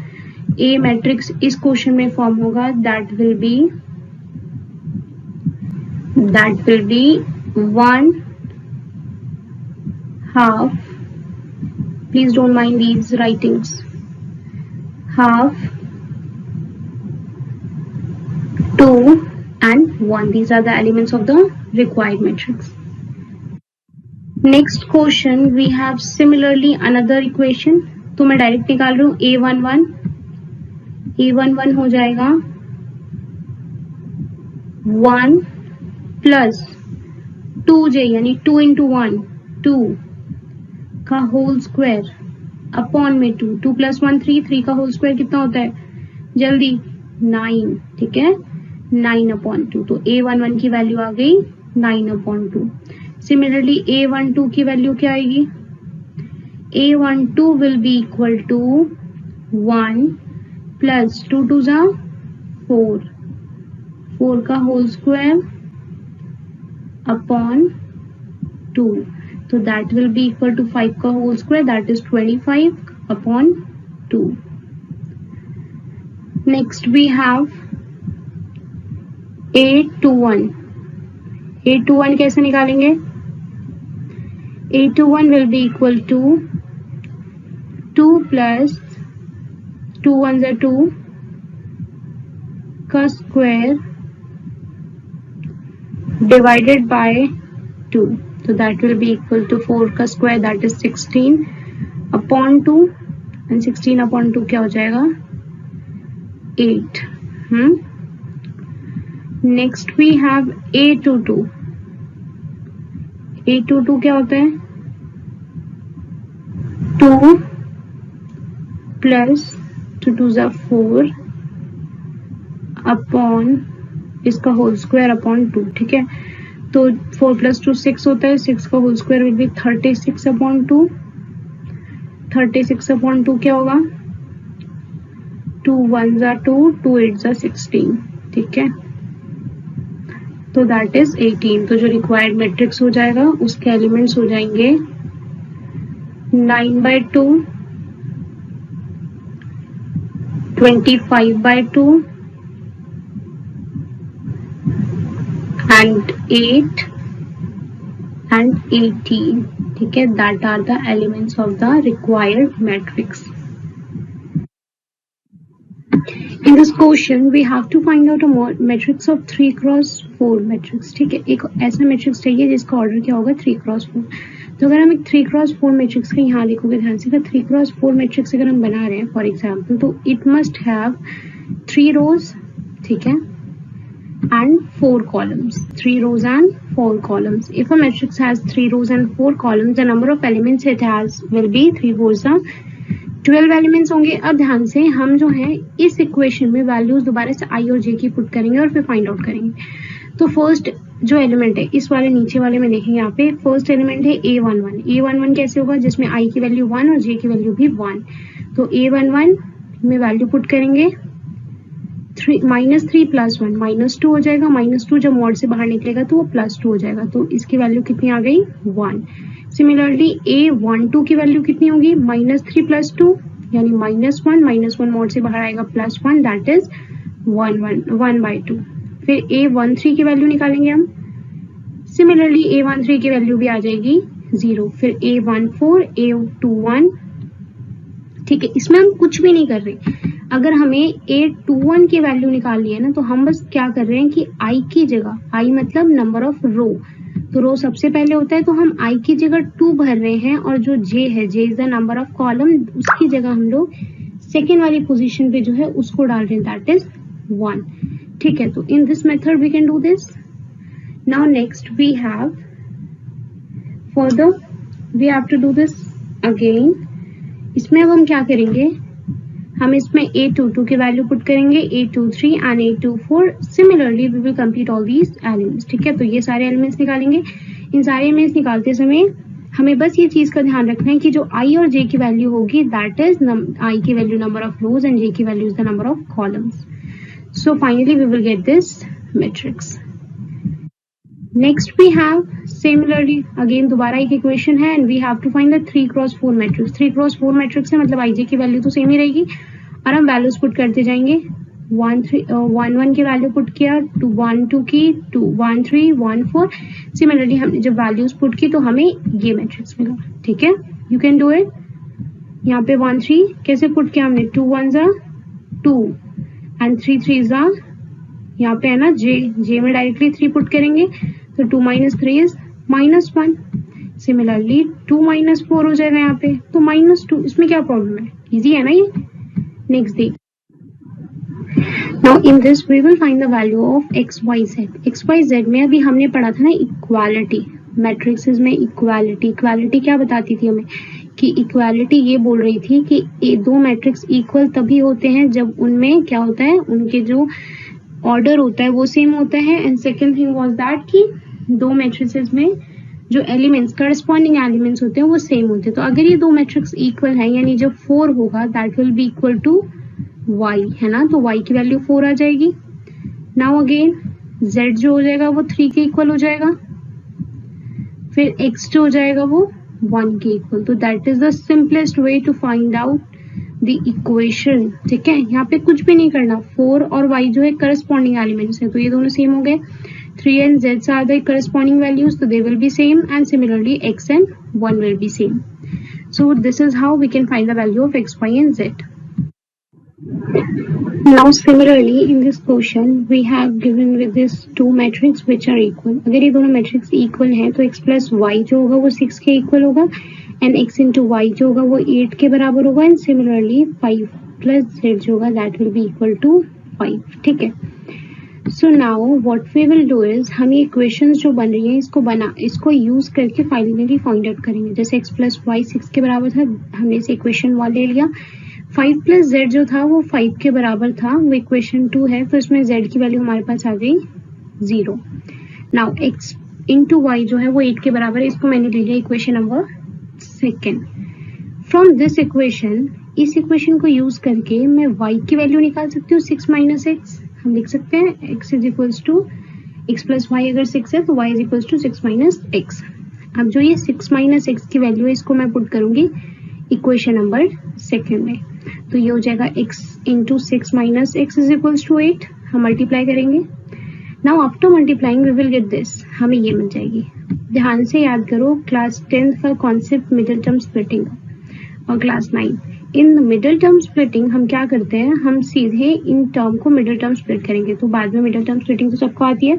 ए मैट्रिक्स इस क्वेश्चन में फॉर्म होगा, that will B 1/2, please don't mind these writings, 1/2, 2 and 1, these are the elements of the required matrix। Next question we have similarly another equation, तो मैं direct निकाल रही हूँ A11 हो जाएगा 1 + 2J यानी 2 × 1 2 का होल स्क्वायर अपॉन में 2, 2 + 1 3, 3 का होल स्क्वायर कितना होता है, जल्दी 9, ठीक है, 9/2। तो A11 की वैल्यू आ गई 9/2। सिमिलरली A12 की वैल्यू क्या आएगी, A12 will be equal to 1 + 2 2 4, 4 का होल स्क्वायर अपॉन 2, तो that will be equal to 5 का whole square, that is 25/2। Next we have A21 कैसे निकालेंगे, A21 will be equal to 2 + 2 1 2 का स्क्वायर डिवाइडेड बाय 2, तो that will be equal to 4 का square, that is 16/2 and 16/2 क्या हो जाएगा 8। नेक्स्ट वी हैव A22 क्या होता है, 2 + 2 2 4 अपॉन इसका होल स्क्वायर अपॉन 2, ठीक है। तो 4 + 2 6 होता है, 6 का होल स्क्वायर विल बी 36/2। 36/2 क्या होगा, 2 1s are 2, 2 8s are 16, ठीक है। तो दैट इज 18। तो जो रिक्वायर्ड मैट्रिक्स हो जाएगा उसके एलिमेंट्स हो जाएंगे 9/2, 25/2 and 8 and 18, ठीक है। That are the elements of the required matrix. In this question we have to find out a matrix of 3x4 matrix, ठीक है। एक ऐसा मैट्रिक्स चाहिए जिसका ऑर्डर क्या होगा 3x4। तो अगर हम एक 3x4 मैट्रिक्स का यहाँ देखोगे ध्यान से, 3x4 मैट्रिक्स अगर हम बना रहे हैं फॉर एग्जाम्पल, तो इट मस्ट हैव 3 रोज, ठीक है, and 4 columns, 3 rows and 4 columns. If a matrix has 3 rows and 4 columns, the number of elements it has will be 3 4s 12 elements होंगे। अब ध्यान से हम जो है इस इक्वेशन में वैल्यूज दोबारा से आई और जे की पुट करेंगे और फिर फाइंड आउट करेंगे। तो फर्स्ट जो एलिमेंट है इस वाले नीचे वाले में देखेंगे, यहाँ पे फर्स्ट एलिमेंट है A11। A11 कैसे होगा, जिसमें आई की वैल्यू 1 और जे की वैल्यू भी 1। तो A11 में वैल्यू पुट करेंगे, -3 + 1 -2 हो जाएगा। -2 जब मॉड से बाहर निकलेगा तो वो +2 हो जाएगा, तो इसकी वैल्यू कितनी आ गई 1। सिमिलरली A12 की वैल्यू कितनी होगी, -3 + 2 यानी -1, -1 मॉड से बाहर आएगा +1, दैट इज 1/2। फिर A13 की वैल्यू निकालेंगे हम। सिमिलरली A13 की वैल्यू भी आ जाएगी 0। फिर A14, A21, ठीक है। इसमें हम कुछ भी नहीं कर रहे। अगर हमें A21 की वैल्यू निकालनी है ना, तो हम बस क्या कर रहे हैं कि i की जगह, i मतलब नंबर ऑफ रो, तो रो सबसे पहले होता है, तो हम i की जगह 2 भर रहे हैं, और जो j है, j is the number of column, उसकी जगह हम लोग सेकेंड वाली पोजीशन पे जो है उसको डाल रहे हैं, दैट इज 1, ठीक है। तो in this method we can do this. Now next we have further we have to do this again. इसमें अब हम क्या करेंगे, हम इसमें A22 की वैल्यू पुट करेंगे, A23 and A24। Similarly we will complete all these elements, ठीक है। तो ये सारे एलिमेंट्स निकालेंगे। इन सारे एलिमेंट्स निकालते समय हमें बस ये चीज का ध्यान रखना है कि जो i और j की वैल्यू होगी, दैट इज i की value number of rows and j की value is the number of columns. So finally we will get this matrix. Next we have similarly again दोबारा एक इक्वेशन है, and we have to find the 3x4 matrix. 3x4 matrix है मतलब i की value तो same ही रहेगी, और हम वैल्यूज पुट करते जाएंगे। 1 की वैल्यू पुट किया, 1 2 की, 2 1 3 1 4। सिमिलरली हमने जब वैल्यूज पुट की तो हमें ये मैट्रिक्स मिला, ठीक है। You can do it. यहाँ पे 1 3 कैसे पुट किया हमने, 2 1s are 2 and 3 3s are, यहाँ पे है ना j में डायरेक्टली 3 पुट करेंगे, तो 2 - 3 is -1। सिमिलरली 2 - 4 हो जाएगा यहाँ पे, तो -2। इसमें क्या प्रॉब्लम है, इजी है ना ये। नेक्स्ट देख, now in this we will find the value of XYZ में अभी हमने पढ़ा था ना इक्वालिटी, मैट्रिक्सेस में इक्वालिटी क्या बताती थी हमें, कि इक्वालिटी ये बोल रही थी कि ये दो मैट्रिक्स इक्वल तभी होते हैं जब उनमें क्या होता है, उनके जो ऑर्डर होता है वो सेम होता है। And second thing was that कि दो मैट्रिसेस में जो एलिमेंट्स, करस्पॉन्डिंग एलिमेंट्स होते हैं वो सेम होते हैं। तो अगर ये दो मैट्रिक्स इक्वल है, यानी जब 4 होगा that will be equal to y, है ना, तो y की वैल्यू 4 आ जाएगी। नाउ अगेन z जो हो जाएगा वो 3 के इक्वल हो जाएगा, फिर x जो हो जाएगा वो 1 के इक्वल। तो that is the simplest way to find out the equation, ठीक है। यहाँ पे कुछ भी नहीं करना, 4 और y जो है करस्पॉन्डिंग एलिमेंट्स है, तो ये दोनों सेम हो गए। 3 and z are the corresponding values, so they will be same, and similarly x and 1 will be same. So this is how we can find the value of x, y and z. Now similarly in this question we have given with this two matrix which are equal. अगर ये दोनों matrix equal हैं तो x plus y जो होगा वो 6 के equal होगा, and x into y जो होगा वो 8 के बराबर होगा, and similarly 5 plus z जो होगा that will be equal to 5, ठीक है। So now what we will do is हम ये equations जो बन रही हैं इसको यूज करके फाइनली फाइंड आउट करेंगे। जैसे x plus y 6 के बराबर था, हमने इसे इक्वेशन 1 ले लिया। 5 plus z जो था वो 5 के बराबर था, वो इक्वेशन 2 है, तो इसमें z की वैल्यू हमारे पास आ गई 0। नाउ x इंटू वाई जो है वो 8 के बराबर है, इसको मैंने ले लिया equation number second. From this equation, इस इक्वेशन को यूज करके मैं y की वैल्यू निकाल सकती हूँ 6 माइनस एक्स। हम लिख सकते हैं x is equals to x plus y, अगर 6 है तो y is equals to 6 minus x. अब जो ये 6 माइनस एक्स की वैल्यू है इसको मैं पुट करूंगी इक्वेशन नंबर सेकेंड में, तो ये हो जाएगा x into 6 minus x is equals to 8। हम मल्टीप्लाई करेंगे। Now after multiplying we will get this, हमें ये मिल जाएगी। ध्यान से याद करो क्लास 10th का कॉन्सेप्ट मिडिल टर्म स्प्लिटिंग और class 9। In middle term splitting हम क्या करते हैं, हम सीधे इन टर्म को मिडिल टर्म स्प्लिट करेंगे, तो बाद में मिडिल टर्म स्प्लिटिंग तो सबको आती है।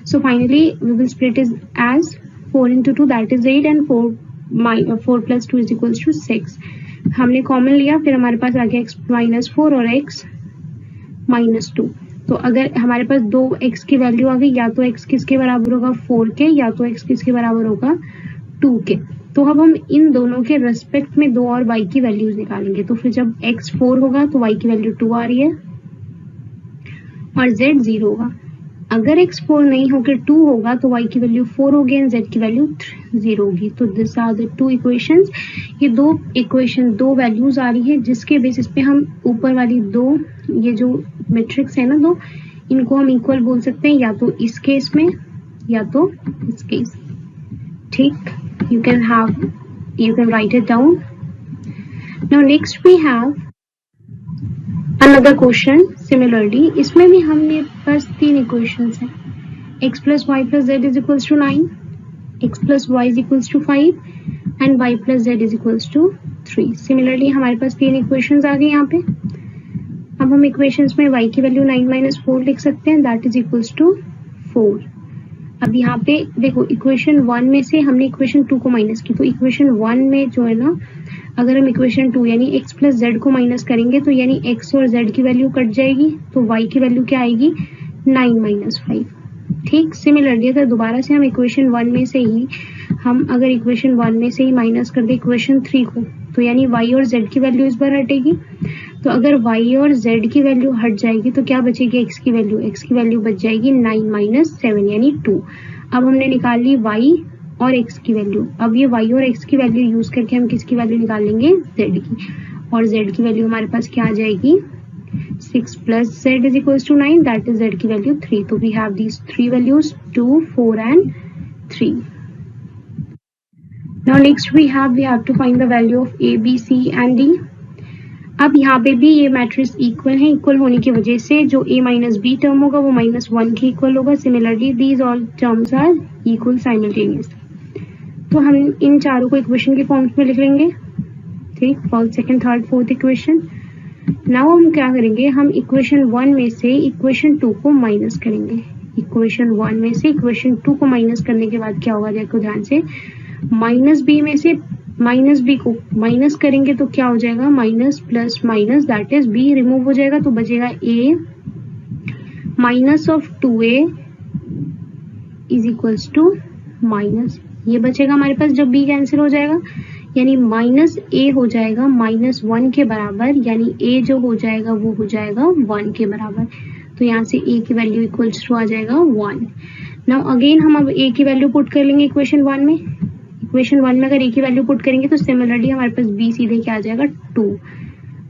So finally we will split is as 4 into 2 that is 8 and 4 plus 2 is equals to 6। हमने कॉमन लिया, फिर हमारे पास आ गया x माइनस 4 और x माइनस 2। तो अगर हमारे पास दो x की वैल्यू आ गई, या तो x किसके बराबर होगा 4 के, या तो x किसके बराबर होगा 2 के। तो अब हम इन दोनों के रेस्पेक्ट में 2 और y की वैल्यूज निकालेंगे। तो फिर जब x 4 होगा तो y की वैल्यू 2 आ रही है और z 0 होगा। अगर x 4 नहीं होकर 2 होगा तो y की वैल्यू 4 होगी एंड z की वैल्यू 0 होगी। तो this are the two equations. ये दो इक्वेशन, दो वैल्यूज आ रही है जिसके बेसिस पे हम ऊपर वाली दो, ये जो मैट्रिक्स है ना दो, इनको हम इक्वल बोल सकते हैं, या तो इस केस में या तो इस केस। ठीक, you can write it down. Now next we have another question similarly, इसमें भी हमने पास 3 इक्वेशंस हैं। x plus y plus z is equals to 9, x plus y is equals to 5 and y plus z is equals to 3। Similarly हमारे पास 3 equations आ गई यहाँ पे। अब हम इक्वेशंस में y की वैल्यू 9 minus 4 लिख सकते हैं, that is equals to 4। अब यहाँ पे देखो इक्वेशन 1 में से हमने इक्वेशन 2 को माइनस की, तो इक्वेशन 1 में जो है ना, अगर हम इक्वेशन 2 यानी x प्लस जेड को माइनस करेंगे तो यानी x और z की वैल्यू कट जाएगी, तो y की वैल्यू क्या आएगी 9 माइनस 5। ठीक, सिमिलरली अगर दोबारा से हम इक्वेशन 1 में से ही अगर इक्वेशन 1 में से ही माइनस कर दे इक्वेशन 3 को, तो यानी y और z की वैल्यू इस बार हटेगी। तो अगर y और z की वैल्यू हट जाएगी तो क्या बचेगी x की वैल्यू बच जाएगी 9 माइनस 7 यानी 2। अब हमने निकाल ली y और x की वैल्यू। अब ये y और x की वैल्यू यूज करके हम किसकी वैल्यू निकाल लेंगे z की, और z की वैल्यू हमारे पास क्या आ जाएगी 6 plus z is equals to 9, that is z की वैल्यू 3। तो we have these 3 values 2, 4 and 3। Now next we have to find the value of a, b, c and d। अब यहाँ पे भी ये मैट्रिक्स इक्वल है, इक्वल होने की वजह से जो a माइनस बी टर्म होगा वो -1 के इक्वल होगा। Similarly these all terms are equal simultaneous. तो हम इन चारों को इक्वेशन के फॉर्म्स में लिख लेंगे। ठीक, first, second, third, fourth equation. Now हम क्या करेंगे, हम इक्वेशन 1 में से इक्वेशन 2 को माइनस करेंगे। इक्वेशन 1 में से इक्वेशन 2 को माइनस करने के बाद क्या होगा, देखो ध्यान से, माइनस बी में से माइनस बी को माइनस करेंगे तो क्या हो जाएगा minus plus minus, that is b remove हो जाएगा तो बचेगा a minus of 2a is equals to minus, ये बचेगा हमारे पास जब b कैंसिल हो जाएगा, यानी माइनस a हो जाएगा -1 के बराबर, यानी a जो हो जाएगा वो हो जाएगा 1 के बराबर। तो यहाँ से a की वैल्यू इक्वल्स टू आ जाएगा 1। नाउ अगेन हम अब a की वैल्यू पुट कर लेंगे इक्वेशन 1 में। इक्वेशन 1 में अगर a की वैल्यू पुट करेंगे तो सिमिलरली हमारे पास b सीधे क्या आ जाएगा 2।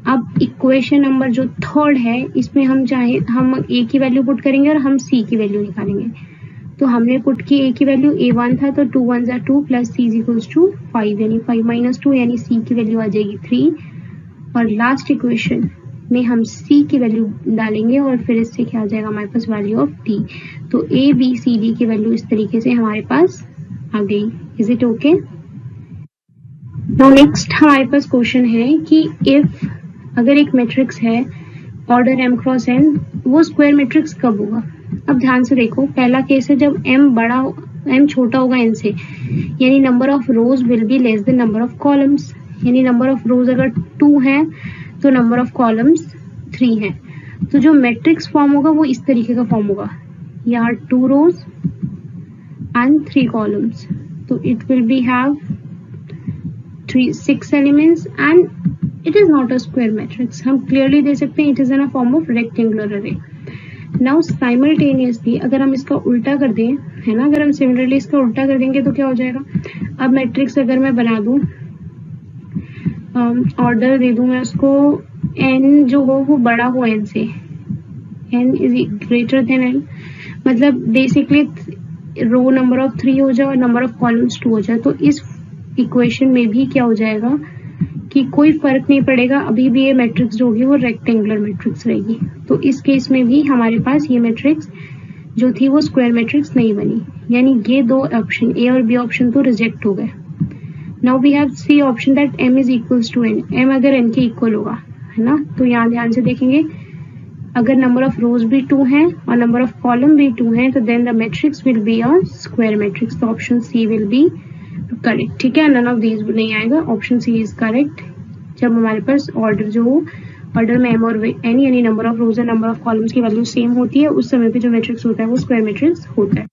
अब इक्वेशन नंबर जो थर्ड है इसमें हम a की वैल्यू पुट करेंगे और हम c की वैल्यू निकालेंगे। तो हमने पुट की a की वैल्यू a1 था, तो 2 1 जा 2 plus c is equals to 5, यानी 5 माइनस 2 यानी c की वैल्यू आ जाएगी 3। और लास्ट इक्वेशन में हम c की वैल्यू डालेंगे और फिर इससे क्या आ जाएगा हमारे पास वैल्यू ऑफ d। तो a b c d की वैल्यू इस तरीके से हमारे पास आ गई। Is it okay? Now next हमारे पास क्वेश्चन है कि इफ अगर एक मैट्रिक्स है ऑर्डर m क्रॉस n, वो स्क्वायर मैट्रिक्स कब होगा। अब ध्यान से देखो, पहला केस है जब m छोटा होगा n से, यानी number of rose will be less than number of columns, यानी नंबर ऑफ रोज अगर 2 है तो नंबर ऑफ कॉलम्स 3 है। तो जो मैट्रिक्स फॉर्म होगा वो इस तरीके का फॉर्म होगा, यहाँ 2 रोज and 3 columns, so it will be have 6 elements and it is not a square matrix। हम clearly दे सकते हैं it is in a form of rectangular array। Now simultaneously अगर हम इसका उल्टा कर दें, है ना, अगर हम सिमिलरली इसका उल्टा कर देंगे तो क्या हो जाएगा। अब मैट्रिक्स अगर मैं बना दूं, ऑर्डर दे दूं मैं उसको, एन जो हो वो बड़ा हो एन से, n is greater than n, मतलब बेसिकली रो नंबर ऑफ 3 हो जाए और नंबर ऑफ कॉलम्स 2 हो जाए, तो इस इक्वेशन में भी क्या हो जाएगा कि कोई फर्क नहीं पड़ेगा, अभी भी ये मैट्रिक्स जो होगी वो रेक्टेंगुलर मैट्रिक्स रहेगी। तो इस केस में भी हमारे पास ये मैट्रिक्स जो थी वो स्क्वायर मैट्रिक्स नहीं बनी, यानी ये दो ऑप्शन ए और बी ऑप्शन तो रिजेक्ट हो गए। Now we have C option that m is equals to n, m अगर n के इक्वल होगा, है ना, तो यहाँ ध्यान से देखेंगे, अगर नंबर ऑफ रोज भी 2 हैं और नंबर ऑफ कॉलम भी 2 हैं तो then the matrix will be a square matrix, तो option C will be correct. ठीक है, नन ऑफ दीज नहीं आएगा, ऑप्शन सी इज करेक्ट। जब हमारे पास ऑर्डर जो हो, ऑर्डर में m और एनी नंबर ऑफ रोज और नंबर ऑफ कॉलम्स की वैल्यू सेम होती है, उस समय पे जो मैट्रिक्स होता है वो स्क्वायर मैट्रिक्स होता है।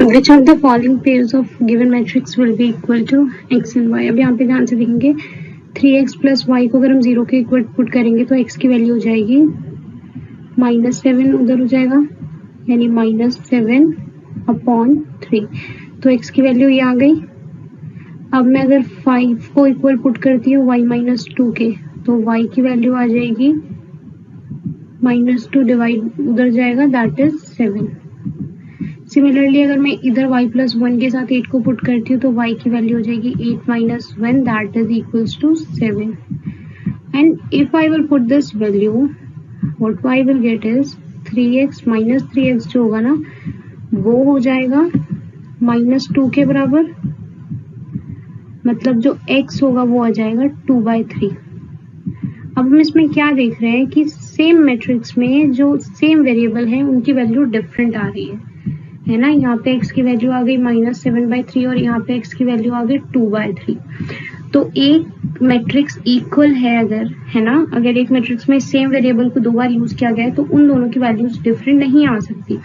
Which of the following pairs of given matrix will be equal to x and y? अब यहाँ पे ध्यान से देखेंगे, 3x प्लस वाई को अगर हम 0 के इक्वल पुट करेंगे तो x की वैल्यू हो जाएगी -7, उधर हो जाएगा, यानी -7/3, तो x की वैल्यू ये आ गई। अब मैं अगर 5 को इक्वल पुट करती हूँ y -2 के, तो y की वैल्यू आ जाएगी -2 डिवाइड उधर जाएगा, दैट इज 7। सिमिलरली अगर मैं इधर y प्लस 1 के साथ 8 को पुट करती हूँ तो y की वैल्यू हो जाएगी 8 - 1, that is equals to 7। And if I will put this value, what I will get is 3x - 3x जो होगा ना वो हो जाएगा -2 के बराबर, मतलब जो x होगा वो आ जाएगा 2/3। अब हम इसमें क्या देख रहे हैं कि सेम मैट्रिक्स में जो सेम वेरिएबल है उनकी वैल्यू डिफरेंट आ रही है ना, यहाँ पे x की वैल्यू आ गई -7/3 और यहाँ पे x की वैल्यू आ गई 2/3। तो एक मैट्रिक्स इक्वल है अगर, है ना, अगर एक मैट्रिक्स में सेम वेरिएबल को 2 बार यूज किया गया है तो उन दोनों की वैल्यूज डिफरेंट नहीं आ सकती,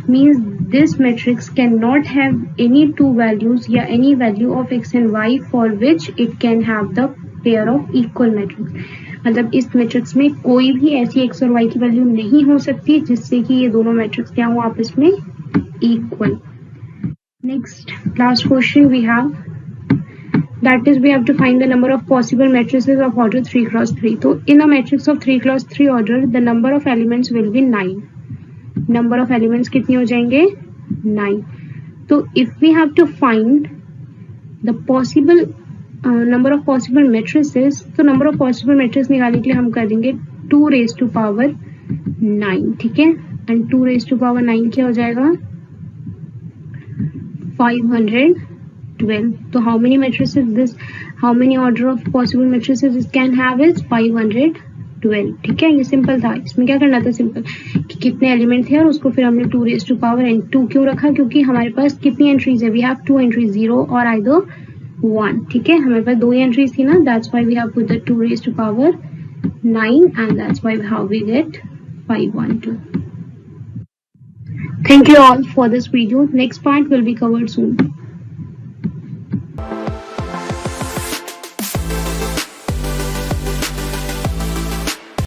means this matrix can not have any 2 values या any value of x and y for which it can have the pair of equal matrix, मतलब इस मैट्रिक्स में कोई भी ऐसी x और y की वैल्यू नहीं हो सकती जिससे कि ये दोनों मैट्रिक्स क्या हो आपस में equal. Next, last question we have, that is we have to find the number of possible matrices of order 3 cross 3. So in a matrix of 3 cross 3 order, the number of elements will be 9. Number of elements कितने हो जाएंगे 9. तो if we have to find the possible number of possible matrices, तो number of possible matrices निकालने के लिए हम कर देंगे 2 raised to power 9, ठीक है, and 2 raised to power 9 क्या हो जाएगा 512. So how many matrices this, how many order of possible matrices this can have is 512. ठीक है, ये सिंपल था, इसमें क्या करना था सिंपल कि कितने एलिमेंट थे और उसको फिर हमने 2 raised to power n2 क्यों रखा, क्योंकि हमारे पास कितनी एंट्रीज है, वी हैव 2 एंट्रीज 0 और either 1, ठीक है, हमारे पास 2 ही एंट्रीज थी ना, that's why we have put the 2 raised to power 9 and that's why how we get 512. Thank you all for this video. Next part will be covered soon.